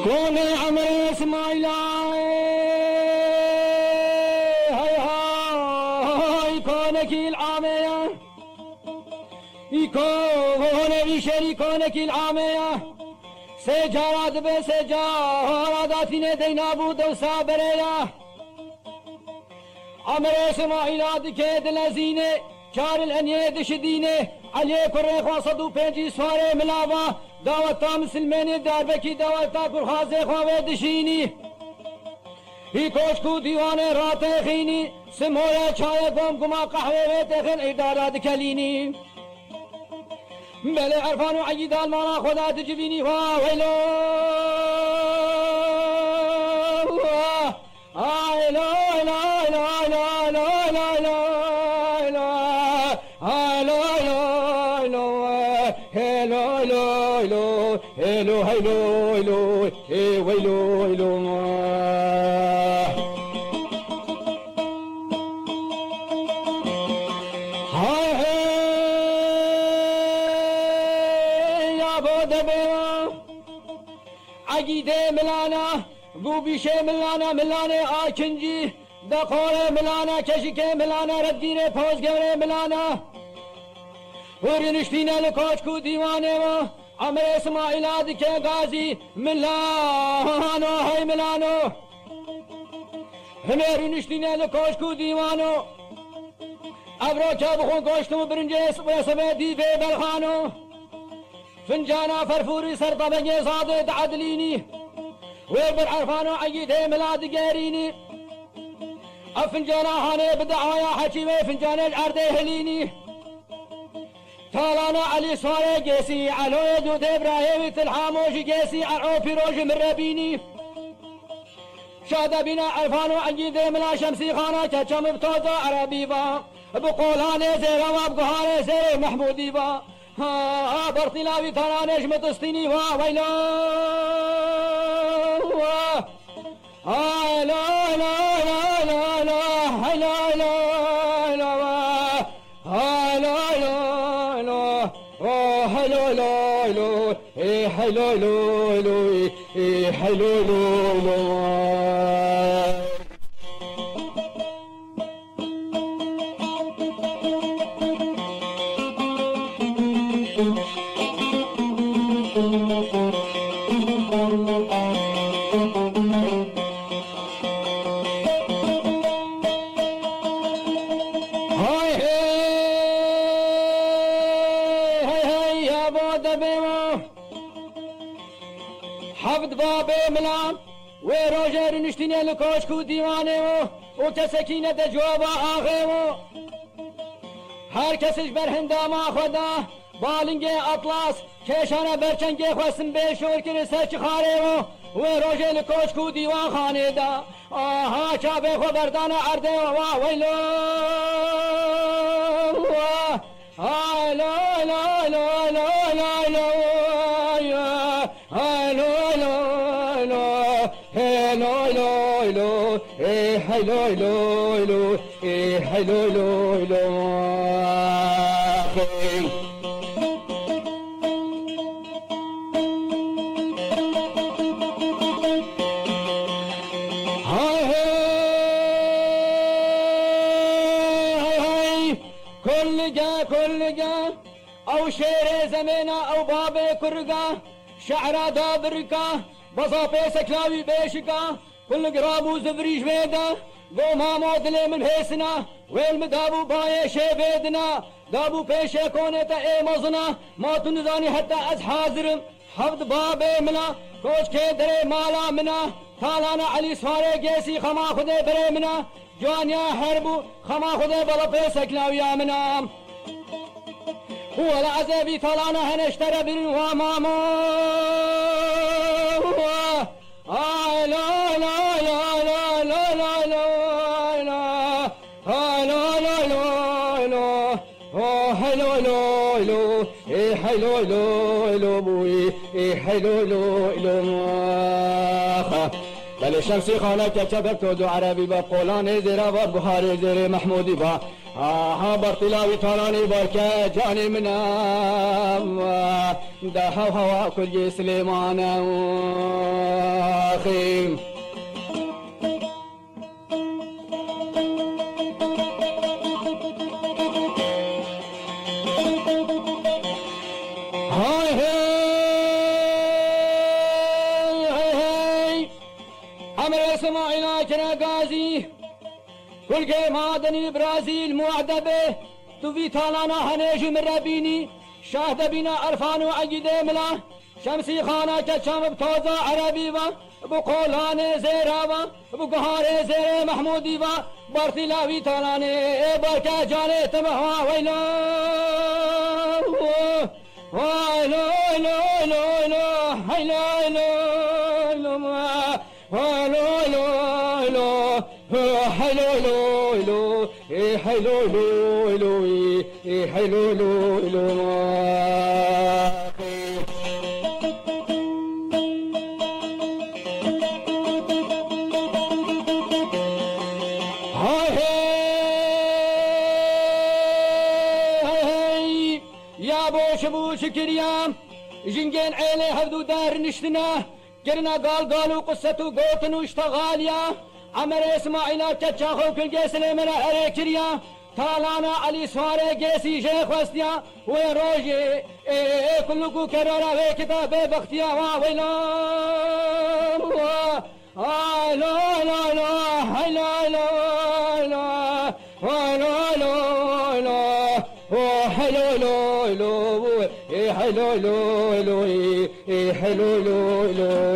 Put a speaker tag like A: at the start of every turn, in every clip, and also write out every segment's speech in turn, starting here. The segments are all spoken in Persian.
A: كون عمر اسماعيل هاي هاي كونك العامية يكون بشري كونك العامية سجارات بسجارات دينا بود وصابرية عمر اسماعيل دكيد لزينة كار الانيد شدينة عليه كريخ وصدو بيجي سواري ملاوة دعوتا مسلماني داربكي دعوتا كرخازي خواهي دشيني هی کوشکو دیوانه رات خینی سمویا چای گم گما قهوه تخن اداره دکلینی بله عرفان و عیدال مانا خدا تجبینی وا ویلو آیلو آیلو آیلو آیلو آیلو آیلو آیلو هلو هلو هلو هلو هلو ويلو ويلو هاي يا بودبيرا عقيدة ملانا قوبيشة ملانا آكنجي دقورة ملانا كشكة ملانا ردينة پوزگره ملانا ورنشتينة لكوشكو ديوانه عمر اسماعيل دكي غازي ملانو هاي ملانو هنيرو نشتينة لكوشكو ديوانو ابرو كابخون كوشكو برنجيس ويسمي ديفي بلخانو فنجانا فرفوري سرطبني صادد عدليني ويبر عرفانو عيده ملاد قيريني افنجانا هاني بدعايا حكيمي فنجانا العرده هليني تالانا علي صاري جيسي علو يدود ابراهيم تلحاموش جيسي عرعو فيروج مربيني شادا بنا عرفانو عجيده ملا شمسي خانا كچم بتوزا عربي با بقولاني زيرا وابقهاني زيري محمودي با ها برطلاوي ترانيش متستيني وا ويلو لا لا لا لا لا لا لا لا hello hello eh hello hello eh hello hello حفظ بابي ملام وروجر نشتيني لكوشكو ديوانه وكسكينة جوابا آخيو هر کسش بر هنداما خدا بالنگه اطلاس کشانه برچنگه خواستم به شور کری سرچ خاره و روژه لکوشکو دیوان خانه دا آها چابه خو بردان عرده و ویلو آیلو ایلو ایلو ایلو ایلو ایلو ایلو ایلو ایلو ایلو ایلو ایلو كل جا او شير زمينا او بابي كرقا شعرا دابركا بصافي سكلاوي بيشكا كل قرابو زبريش بيدا قو مامو دلي من هيسنا والمدابو باي شيبيدنا دابو بيشي كونتا اي مزنا ما تنزاني حتى از حاضرم حفظ بابي منا كوش كي دري مالا منا تالانا علي سواري جيسي خما خده بري منا جوانيا حربو خما خده بلا بيسك لاويا منا هو العذابي طلانا هنشترى بالوا ماما لا لا لا لا لا لا لا لا لا لا حلو لو لو حلو لو لو بوي حلو لو لو بل شمسی خانه که چبک تو عربی با قولان زیرا و بخاری زیر محمودی با ها برطلاوی تالانی برکه جانی منام ده هوا کل سلیمان خیم اسماعيل كنا غازي كل جيم هادني برازيل معدبه توفي تالانا هنيج مربيني شاهد بنا عرفان وعقيده ملا شمسي خانه كشام بتوزا عربي با بقولان زيرا با بقهار زير محمودي با برتلاوي تالاني بركه جاني تمها ويلا ويلا لا لا لا لا لا حلو لو لو حلو لو لو حلو لو لو حلو لو لو يا بوش بوش كريام جنجين عيني هبدو دار نشتنا قرنا قالوا قصته قوتن واشتغاليا عمر اسماعيل كتشاخو كل جيس لمنا اريكريا تالانا علي سواري جيسي شيخ وستيا ويروجي كلكو كرارا في كتاب بختيا ويلا لا لا لا لا لا لا لا لا حلو لو لو حلو لو لو حلو لو لو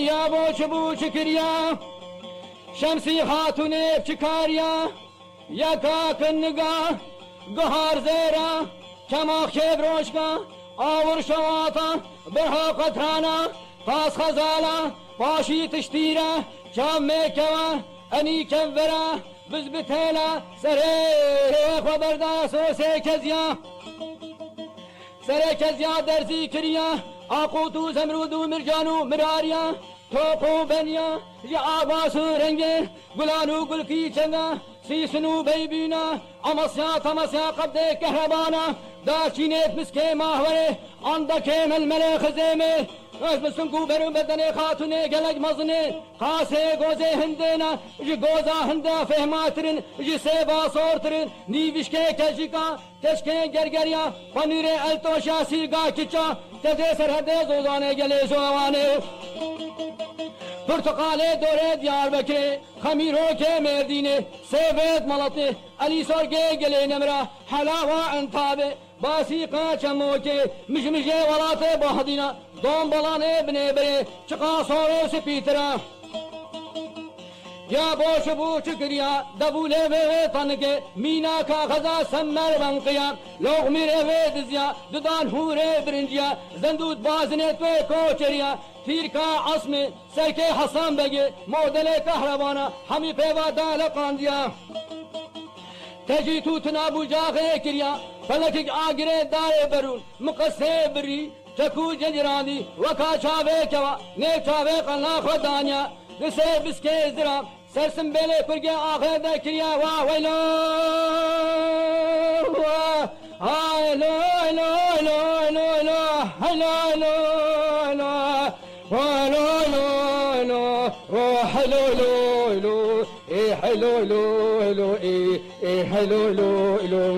A: يا بوش بوش كريا شمسي خاتوني بشكاريا يا كاك النقا قهار زيرا كما خيب روشكا آور شواطا برها قطرانا قاس خزالا باشي تشتيرا شام ميكوا اني كنفرا بزبتيلا سريخ وبرداس وسيكزيا سريكزيا درزي كريا آقوتو زمرودو مرجانو مراريا توقو بنيا يا آباسو رنگي گلانو گلكي چنگا سيسنو بيبينا امسيا تمسيا قبضه كهربانا داشينيت مسكي ماهوره عندك الملك زيمه اسمسن کو برو بدن خاتونه گلگ مزنه قاسه گوزه هندنا جي گوزا هندا فهماترن جي سبا سورترن نيوشكه كجيكا تشكه گرگريا پنيره التوشا سيگا كيچا تزه سرحده زوزانه گله زوانه Portakale dore Diyarbakır, Hamiroke Merdine, Sevet Malatya, Ali Sorge gele nemra, Halava Entabe, Basika Çamoke, Mişmişe Valate Bahadina, Dombalane Bnebere, Çıka Soro Sepitera. Ya boş bu çıkırya, davule ve tanıke, mina ka kaza semmer bankıya, lokmire ve dizya, dudan hure birinciya, zendut bazine ve koçeriya, firka asmi, serke Hasan Begi, modele kahravana, hami peva dale kandiya. Teci tutuna bu cahe kirya, felekik agire dare berun, mukasse biri, çeku celirani, vaka çave keva, ne çave kanla khodanya, Nise biske zira, sersin bele kurge ahirde kirya va vayla. Haylo haylo haylo haylo haylo haylo haylo haylo haylo haylo haylo haylo haylo haylo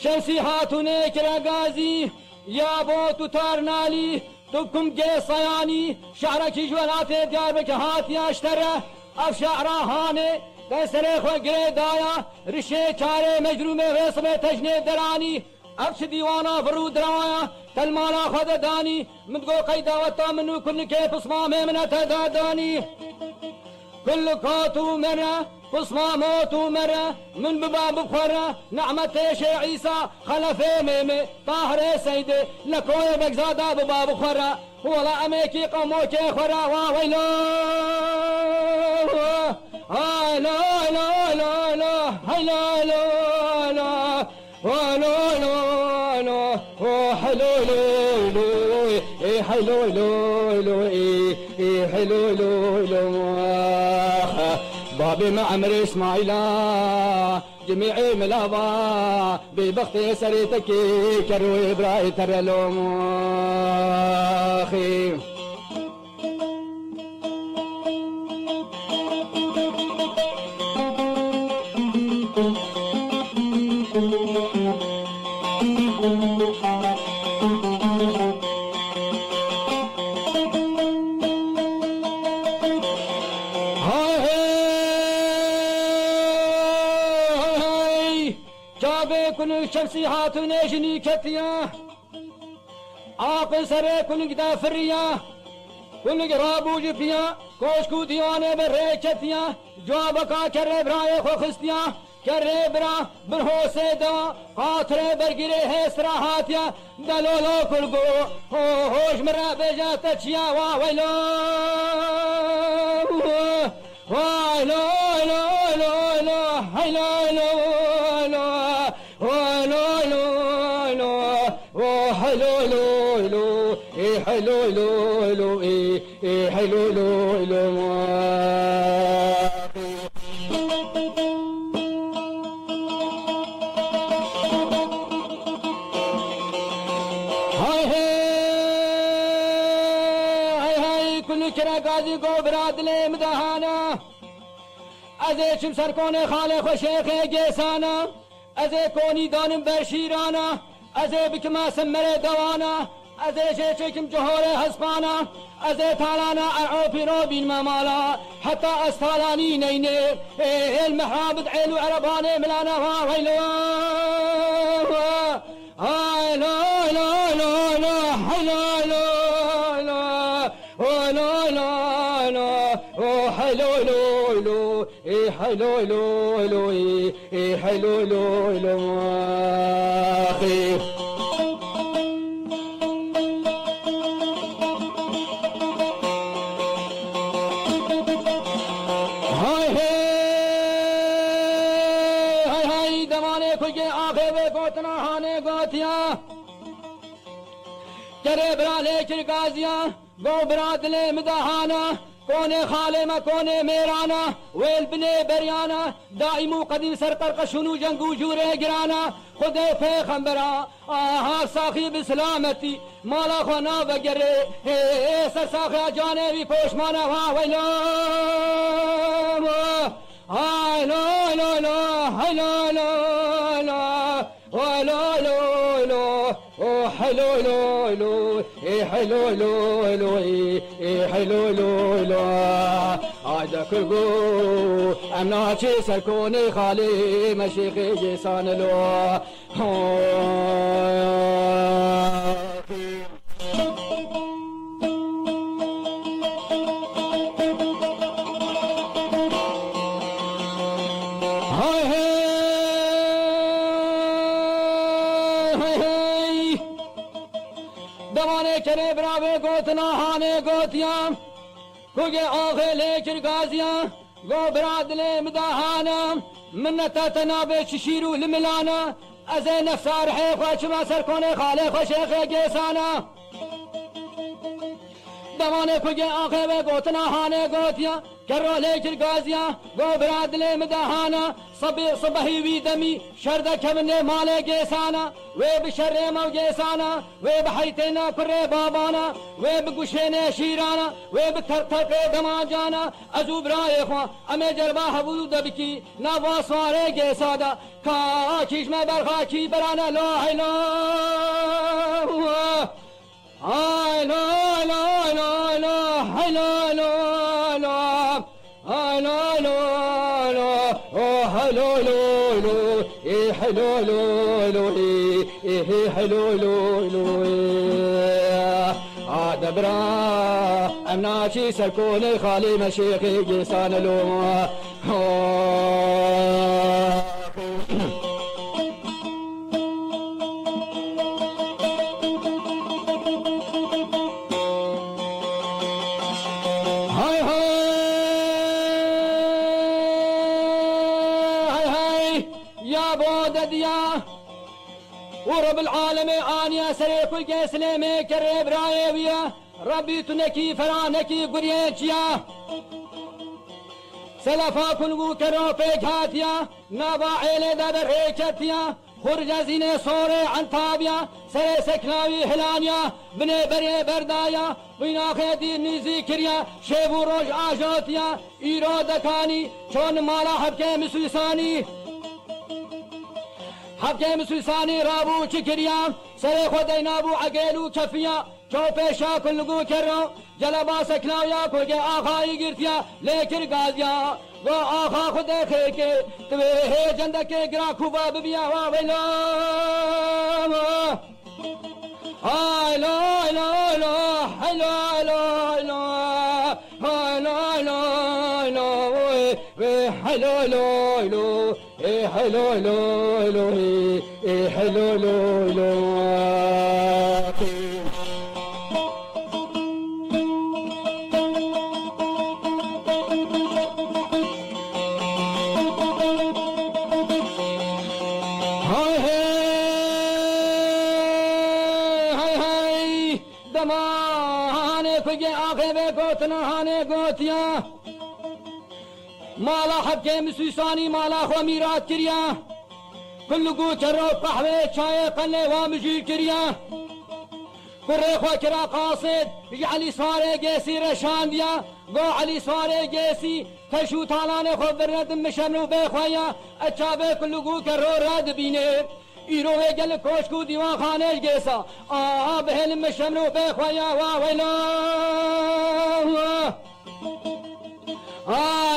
A: شمسی هاتونه کرا گازی یا بو تو تار نالی تبكم قيصياني شعرك جولات ديار بك هاتي اشترى اف شعره هاني تسرخ وقريدايا رشي كاري مجرومه ويصبه تجني دراني افش ديوانا فرود درايا تلمانا خد داني من تقول قيدا وطا منو كل كيف اسمامي من تداداني كل كاتو مرة قصما موتو مرة من بباب بخورة نعمة شي عيسى خلفي ميمي طاهر سيدي لكوي بقزادة بباب بخورة ولا أميكي قموكي خورة واويلو هاي لا لا لا لا هاي لا لا لا لا لا لا حلو لو لو اي حلو لو لو اي حلو لو لو بابي معمر اسماعيلا جميع ملابا ببختي سريتك كرو ابراهيم ترلوم اخي كل شمسي هاتو نيجني كتيا عاقل سري كل قدا فريا كل قرابو جفيا كوشكو ديواني بري كتيا جوابكا كري براي خو خستيا كري برا برهو سيدا خاطري برقري هسرا هاتيا دلولو كلقو هوش مرا بجا تچيا واويلو وايلو لو لو لو هيلو لو حلو لو لو اي حلو لو لو اي حلو لو لو هاي كل كرا قاضي قو براد لي مدهانا ازي شم سركوني خالي خوشيخي جيسانا ازي كوني دانم برشيرانا ازي بكما سمري دوانا ازي شيشكم جهوري هسبانا ازي تالانا ارعو روبين ممالا حتى استالاني نيني المحراب دعيلو عرباني ملانا ويلو هاي لا لا لا لا هاي لا لا لا لا لا لا حلو لو لو اي حلو لو لو اي حلو لو لو اخي هاي دمانه كوجي آخه و کوتنا هانه گوتیا کرے برالے چرگازیا گو برادلے مدہانا کونے خالے ما کونے میرانا ویل بنے بریانا دائمو قدیم سرقر قشنو جنگو جورے گرانا خود پیغمبرا آہا ساخی بسلامتی مالا خوانا وگرے سر ساخی جانے بھی پوشمانا ویلو هاي لا لا لا هاي لا لا لا ولا لا لا حلو لا لا حلو لا لا حلو لا لا هذا كرجو أنا شيء سركوني خالي مشيخي جسان له دمانے چرے براوے گوتنا ہانے گوتیاں کوگے آخے لے چرگازیاں گو برادلے مداہانا منتا تنابے ششیرو لملانا ازے نفسار ہے خوشما سرکونے خالے خوشیخ گیسانا دمانے کوگے آخے وے گوتنا ہانے گوتیاں کرو لے چرگازیاں گو برادلے مداہانا صبحی وی دمی شرد کمنے مالے گیسانا وے بشر مو گیسانا وے بحیتنا کرے بابانا وے بگشینے شیرانا وے بتھر دما جانا ازو برائے خواہ امی جربا حبودو دبکی نواسوارے گیسادا کاکیش میں برخاکی برانا لا هاي لا لا لا لا هاي لا لا لا هاي لا لا لا هاي لا لا لا إيه حلو لا لا إيه حلو لا لا دبرا أمناشي سركون خالي مشيخي جيسان لو هاي هاي يا بود ديا ورب العالم آنيا سريك الجسلمي كريب رايويا ربي تنكي فرانكي قريتيا سلفا كنغو كرو بيجاتيا نابا عيلي دابر هيكتيا خرج زيني صوري عن تابيا سري سكناوي هلانيا بني بري بردايا بينا خيدي نيزي كريا شيبو روج آجاتيا ايرو دكاني چون مالا حبكي مسوساني حبكي مسوساني رابو چكريا سري خودي نابو عقيلو كفيا چو پیشا کلگو کرو جلبا سکناویا کو گے آخائی گرتیا لیکر گازیا وہ آخا خود دیکھے کے توے ہے جند کے گرا خوبا ببیا وا ویلا ہائی لا لا لا ہائی لا لا لا ہائی لا لا لا وے ہائی لا لا لا اے ہائی لا لا لا اے ہائی لا لا لا دمانے کھجے آنکھیں بے گوتنانے گوتیاں مالا حبکے مسوسانی مالا خو میرات کریا کل گو چرو قحوے چائے قلے وامجی کریا کرے خو کرا قاصد علی سوارے گیسی رشان دیا گو علی سوارے گیسی تشو تالانے خو برد مشنو بے خوایا اچھا بے کل گو کرو رد بینے ایروه گل کوشکو دیوان خانش گیسا آب هلم شمرو بخوایا وا ویلا لا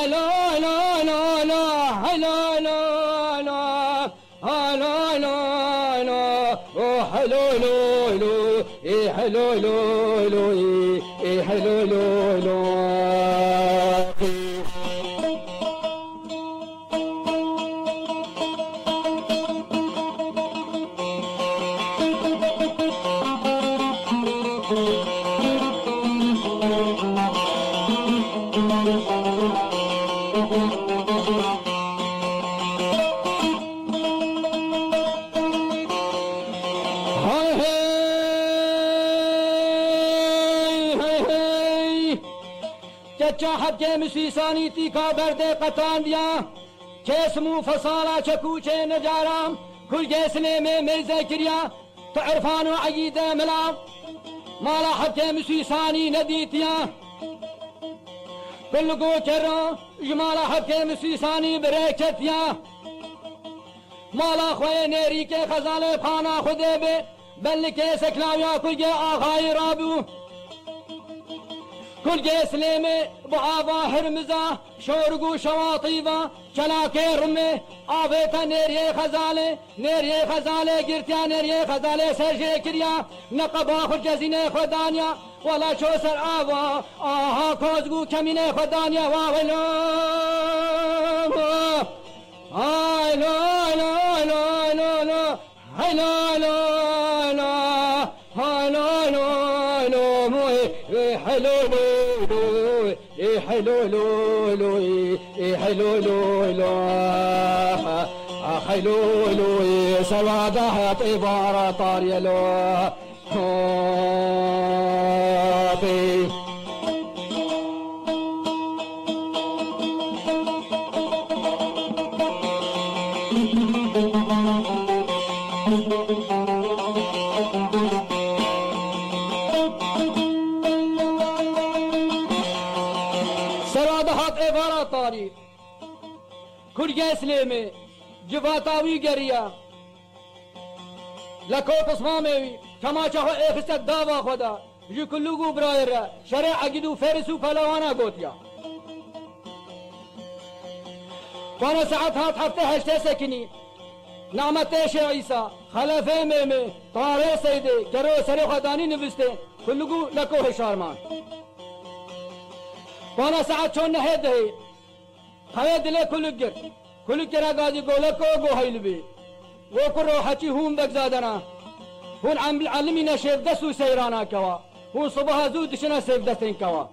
A: لا لا لا لا لا لا لا لا لا حلو لو لو اي حلو لو لو اي حلو لو لو چاہت کے مسیسانی تیکا بردے قطان دیا چیسمو فصالا چکوچے نجارام کل جیسنے میں مرزے کریا تو عرفان و عید ملا مالا حد کے مسیسانی ندیتیا کل گو چرا جمالا حد کے مسیسانی بریکتیا مالا خوئے نیری کے خزالے پھانا خودے بے بل کے سکلاویا کل گے آغائی رابو كل جسلي بعابا هرمزا شورقو شواطيبا شلاكي رمي آبيتا نيري خزالي قرتيا نيري خزالي سرجي كريا نقبا خرجزيني خدانيا ولا شوسر آبا آها كوزقو كميني خدانيا واولو هاي لا لا لا لا لا هاي لا لا لا هاي لا لا لا موي حلو حلو لو لو حلو لو لو حلو لو سوادها طيبارة طارية لو طاري كل جسلمي جباتاوي قريا لكو قصمامي كما چاخو اخست داوا خدا جو كلوغو براير شرع عقدو فارس وفلوانا قوتيا وانا ساعات هات حفتة هشتا سكني نعمتش عيسى خلفه ميمي طاري سيدي كرو سري خداني نفسته كلوغو لكوه شارمان وانا ساعات شون نهده خياد لي كل جر غادي قولكو قو هيلبي وكرو حكي هم بكزادنا هون عم علمينا شيف دسو سيرانا كوا هون صبح زود شنا سيف دستين كوا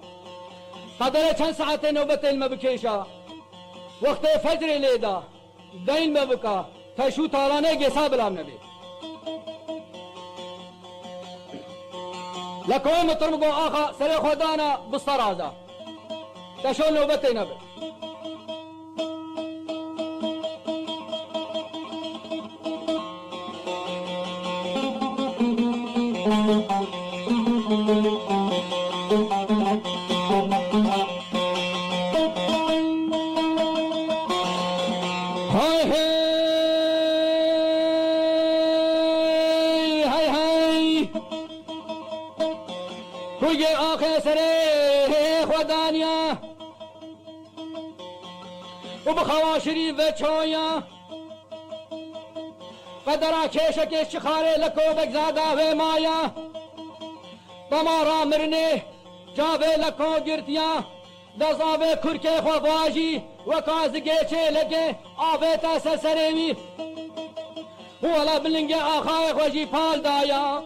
A: قدر چند ساعتين نوبتين ما بكيشا وقت فجر ليدا دين ما بكا تشو تارانے کے حساب لام نبی لكون مطرمقو آخا سري خدانا بالصرازة تشو نوبتين نبي کوی آخر سره خدانیا و بخوا شریف چویا قدرا کشک شخاره لکو بگزادا و مایا تمارا مرنه جاوه لکو گرتیا دزاوه کرکه خواجی و کازگه چه لگه آوه تا سرسرمی ولا بلنگه آخای خوشی پال دایا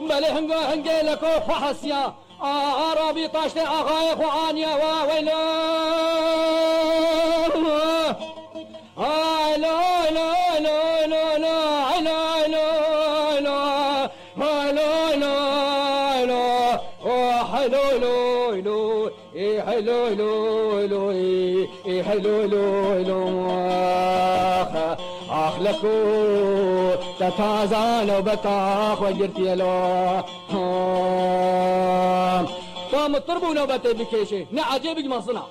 A: بله هنگه لکو فحسیا آرابی طاشت آخای خوانیا و ویلو آیلو ایلو ایلو ایلو ایلو ایلو ایلو ایلو ایلو ایلو ایلو حلو حلو حلو حلو آخ لكو تتازال وبكاخ وجرتي له قام الطرب ونوبته بكيشه نعجبك مصنع